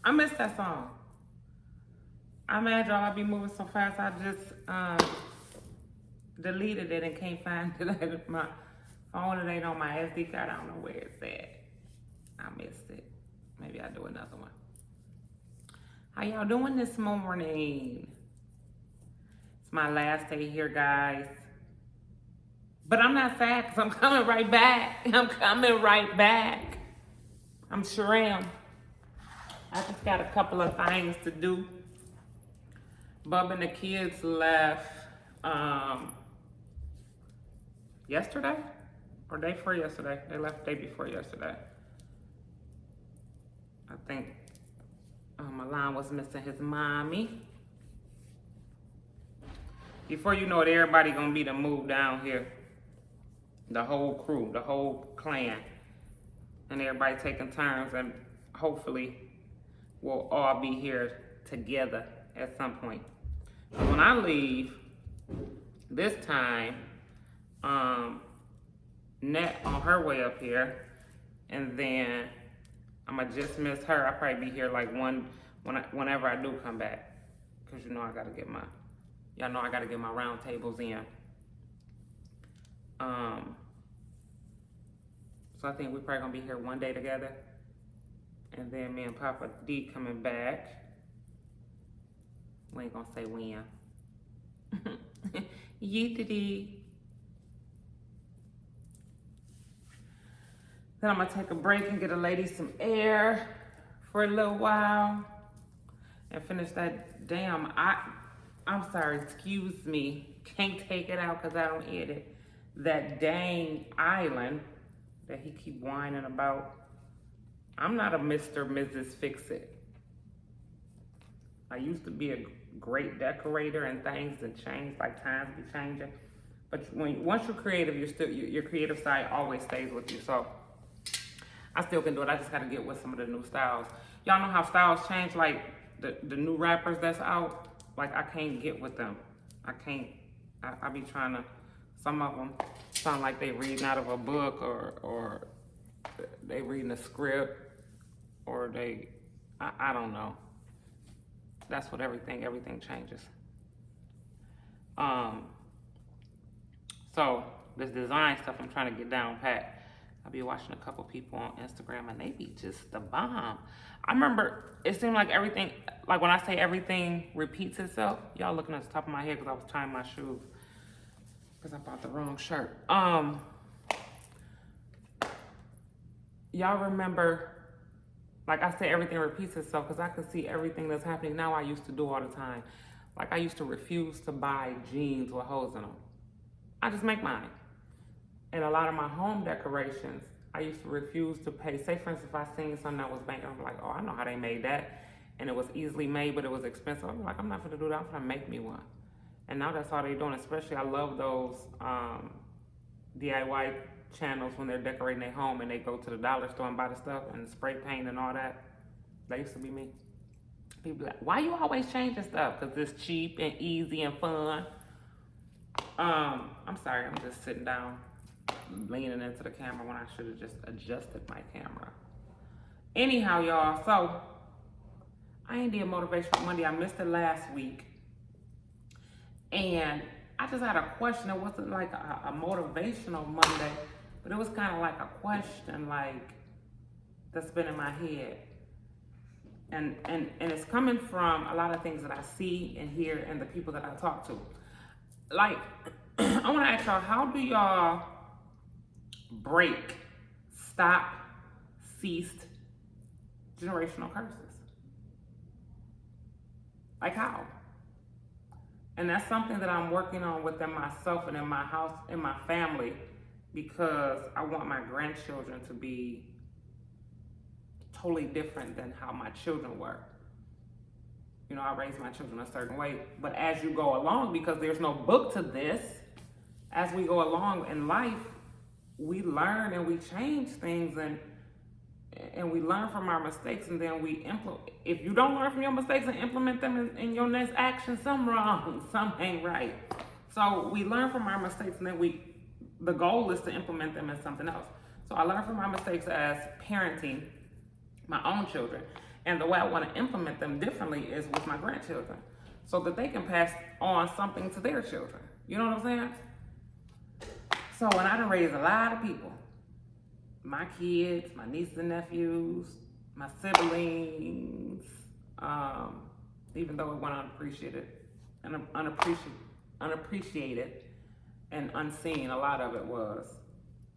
I miss that song. I'm mad y'all, I be moving so fast. I just deleted it and can't find it in my phone. It ain't on my SD card. I don't know where it's at. I missed it. Maybe I'll do another one. How y'all doing this morning? It's my last day here, guys. But I'm not sad because I'm coming right back. I'm coming right back. I'm sure am. I just got a couple of things to do. Bub and the kids left yesterday or day before yesterday. They left day before yesterday. I think Milan was missing his mommy. Before you know it, everybody gonna be to move down here. The whole crew, the whole clan. And everybody taking turns, and hopefully we'll all be here together at some point. But when I leave this time, Net on her way up here, and then I'ma just miss her. I'll probably be here like whenever I do come back, cause you know I gotta get my round tables in. So I think we're probably gonna be here one day together, and then me and Papa D coming back. We ain't gonna say when. Yeetity. Then I'm gonna take a break and get a lady some air for a little while and finish that damn, I'm sorry, excuse me, can't take it out because I don't edit, that dang island that he keep whining about. I'm not a Mr. Mrs. Fix-It. I used to be a great decorator and things that change, like times be changing. But once you're creative, your creative side always stays with you. So I still can do it. I just gotta get with some of the new styles. Y'all know how styles change, like the new rappers that's out, like I can't get with them. I be trying to, some of them sound like they reading out of a book or they reading a script or I don't know. That's what everything changes. So this design stuff I'm trying to get down pat. I'll be watching a couple people on Instagram and they be just the bomb. I remember it seemed like everything, like when I say everything repeats itself, y'all looking at the top of my head because I was tying my shoes because I bought the wrong shirt. Y'all remember, like I say, everything repeats itself because I could see everything that's happening now I used to do all the time. Like I used to refuse to buy jeans with holes in them. I just make mine. And a lot of my home decorations, I used to refuse to pay. Say, for instance, if I seen something that was banging, I'm like, oh, I know how they made that. And it was easily made, but it was expensive. I'm like, I'm not gonna do that, I'm gonna make me one. And now that's all they're doing, especially I love those DIY channels when they're decorating their home and they go to the dollar store and buy the stuff and spray paint and all that. That used to be me. People be like, why you always changing stuff? Because it's cheap and easy and fun. I'm sorry, I'm just sitting down, leaning into the camera when I should have just adjusted my camera. Anyhow, y'all, so I ain't did Motivational Monday. I missed it last week. And I just had a question. It wasn't like a motivational Monday, but it was kind of like a question like that's been in my head. And it's coming from a lot of things that I see and hear and the people that I talk to. Like, I want to ask y'all, how do y'all break, stop, ceased generational curses? Like how? And that's something that I'm working on within myself and in my house, in my family, because I want my grandchildren to be totally different than how my children were. You know, I raised my children a certain way, but as you go along, because there's no book to this, as we go along in life, we learn and we change things and we learn from our mistakes, and then we implement. If you don't learn from your mistakes and implement them in your next action, something wrong, something ain't right. So we learn from our mistakes, and then the goal is to implement them in something else. So I learned from my mistakes as parenting my own children. And the way I want to implement them differently is with my grandchildren, so that they can pass on something to their children. You know what I'm saying? So when I done raised a lot of people, my kids, my nieces and nephews, my siblings, even though it went unappreciated and unseen, a lot of it was,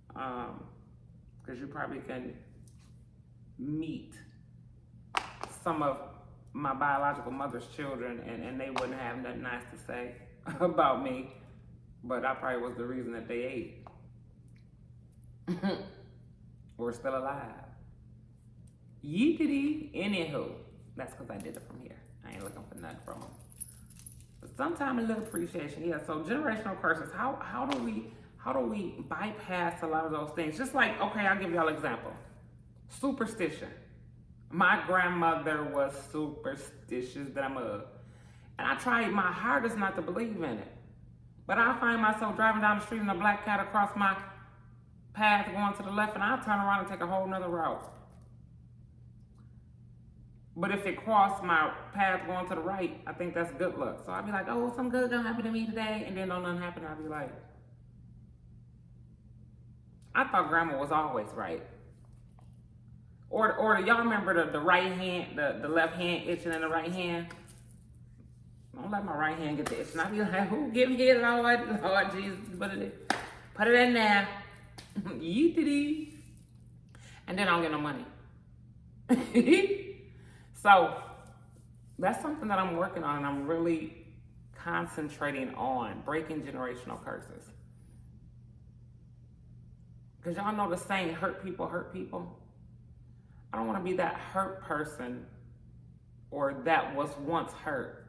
because you probably can meet some of my biological mother's children and they wouldn't have nothing nice to say about me, but I probably was the reason that they ate. We're still alive. Yeetity. Anywho, that's because I did it from here. I ain't looking for nothing from them. But sometimes a little appreciation. Yeah, so generational curses. How do we bypass a lot of those things? Just like, okay, I'll give y'all an example. Superstition. My grandmother was superstitious than a mug. And I tried my hardest not to believe in it. But I find myself driving down the street and a black cat across my path going to the left, and I'll turn around and take a whole nother route. But if it crossed my path going to the right, I think that's good luck. So I'd be like, oh, something good gonna happen to me today, and then don't nothing happen. I'd be like, I thought grandma was always right. Or y'all remember the right hand, the left hand itching in the right hand? Don't let my right hand get the itching. I be like, who give me it, Lord Jesus, put it in there. Yeetity. And then I don't get no money. So that's something that I'm working on, and I'm really concentrating on breaking generational curses. Because y'all know the saying, hurt people hurt people. I don't want to be that hurt person or that was once hurt,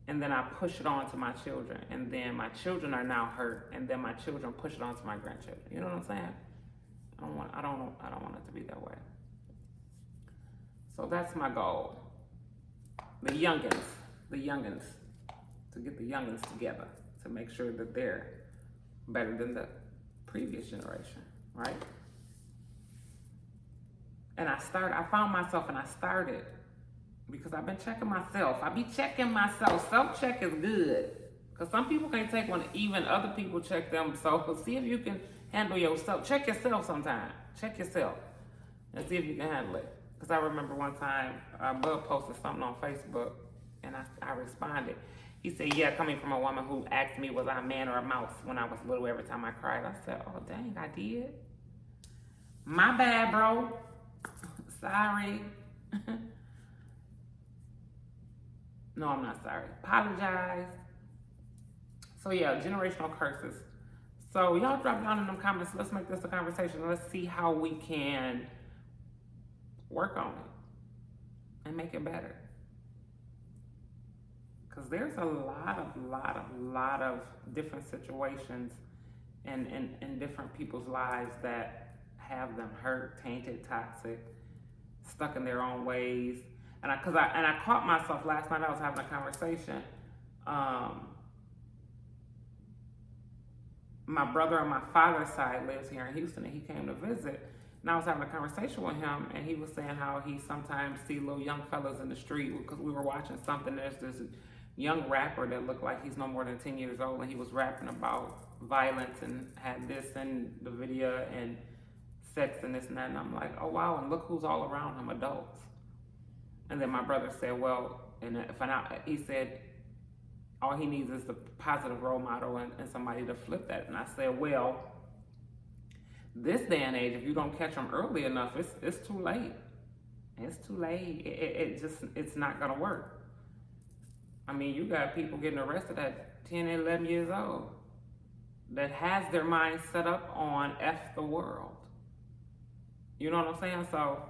and then I push it on to my children, and then my children are now hurt, and then my children push it on to my grandchildren. You know what I'm saying? I don't want it to be that way. So that's my goal. The youngins, to get the youngins together, to make sure that they're better than the previous generation, right? And I found myself and I started because I've been checking myself. I be checking myself. Self-check is good. Because some people can't take when even other people check them. So see if you can handle yourself. Check yourself sometime. Check yourself and see if you can handle it. Because I remember one time, Bud posted something on Facebook and I responded. He said, yeah, coming from a woman who asked me, was I a man or a mouse when I was little every time I cried. I said, oh, dang, I did. My bad, bro. Sorry. No, I'm not sorry. Apologize. So yeah, generational curses. So y'all drop down in them comments. Let's make this a conversation. Let's see how we can work on it and make it better. Because there's a lot of different situations and different people's lives that have them hurt, tainted, toxic, stuck in their own ways. And I caught myself last night. I was having a conversation. My brother on my father's side lives here in Houston, and he came to visit. And I was having a conversation with him, and he was saying how he sometimes see little young fellas in the street because we were watching something. There's this young rapper that looked like he's no more than 10 years old, and he was rapping about violence and had this in the video and sex and this and that. And I'm like, oh wow, and look who's all around him, adults. And then my brother said, well, and he said, all he needs is the positive role model and somebody to flip that. And I said, well, this day and age, if you don't catch them early enough, it's too late. It's too late. It's not gonna work. I mean, you got people getting arrested at 10 and 11 years old that has their mind set up on F the world. You know what I'm saying? So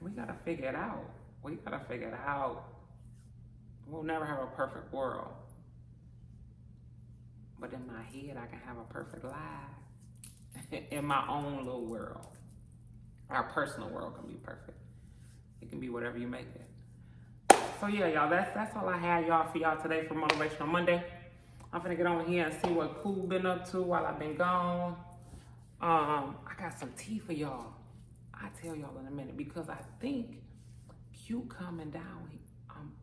we gotta figure it out. We'll never have a perfect world. But in my head, I can have a perfect life. In my own little world. Our personal world can be perfect. It can be whatever you make it. So yeah, y'all, that's all I had, y'all, for y'all today for Motivational Monday. I'm gonna get on here and see what Cool been up to while I've been gone. I got some tea for y'all. I tell y'all in a minute, because I think Q coming down.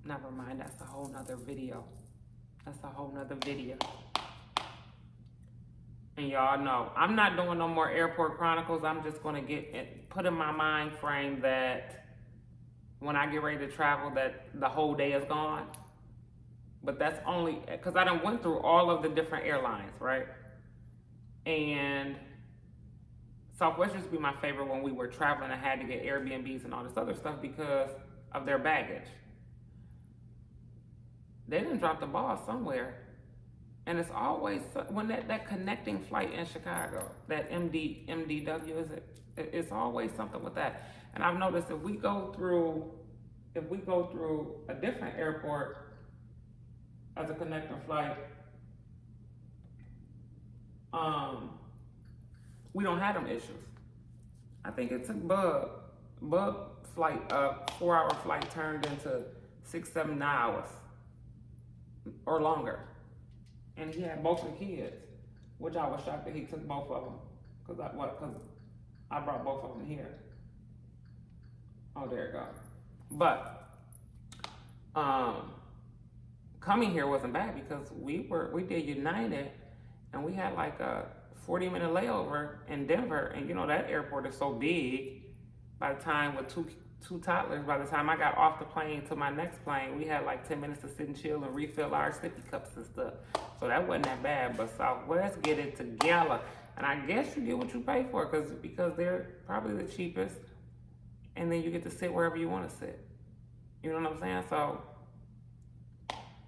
Never mind, that's a whole nother video. And y'all know, I'm not doing no more airport chronicles. I'm just gonna put in my mind frame that when I get ready to travel, that the whole day is gone. But that's only, because I done went through all of the different airlines, right? And Southwest used to be my favorite when we were traveling and had to get Airbnbs and all this other stuff because of their baggage. They didn't drop the ball somewhere. And it's always, when that connecting flight in Chicago, that MDW, is it? It's always something with that. And I've noticed if we go through a different airport as a connecting flight, we don't have them issues. I think it took Bug flight, 4-hour flight turned into 6-7 hours or longer. And he had both of the kids, which I was shocked that he took both of them, because I brought both of them here. Oh, there it goes. But coming here wasn't bad because we did United, and we had like a 40-minute layover in Denver, and you know that airport is so big. By the time with two toddlers, by the time I got off the plane to my next plane, we had like 10 minutes to sit and chill and refill our sippy cups and stuff. So that wasn't that bad, but Southwest get it together. And I guess you get what you pay for because they're probably the cheapest. And then you get to sit wherever you want to sit. You know what I'm saying? So,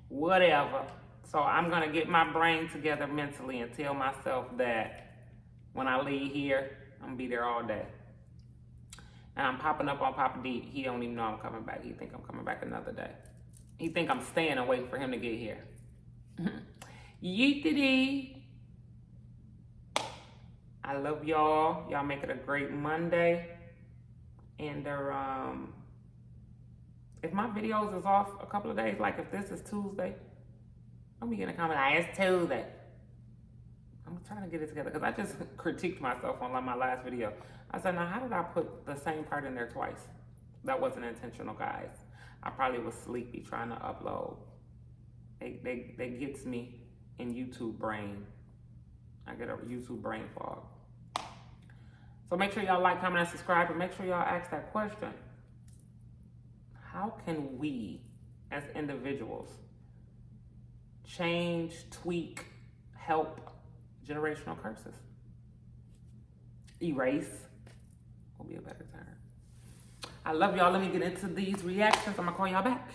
whatever. So I'm going to get my brain together mentally and tell myself that when I leave here, I'm going to be there all day. And I'm popping up on Papa D. He don't even know I'm coming back. He think I'm coming back another day. He think I'm staying and waiting for him to get here. Yeetity. I love y'all. Y'all make it a great Monday. And if my videos is off a couple of days, like if this is Tuesday, I'm be getting a comment like, it's Tuesday. I'm trying to get it together because I just critiqued myself on my last video. I said, now how did I put the same part in there twice? That wasn't intentional, guys. I probably was sleepy trying to upload. They gets me in YouTube brain. I get a YouTube brain fog. So make sure y'all like, comment, and subscribe, and make sure y'all ask that question. How can we, as individuals, change, tweak, help generational curses? Erase will be a better term. I love y'all. Let me get into these reactions. I'm gonna call y'all back.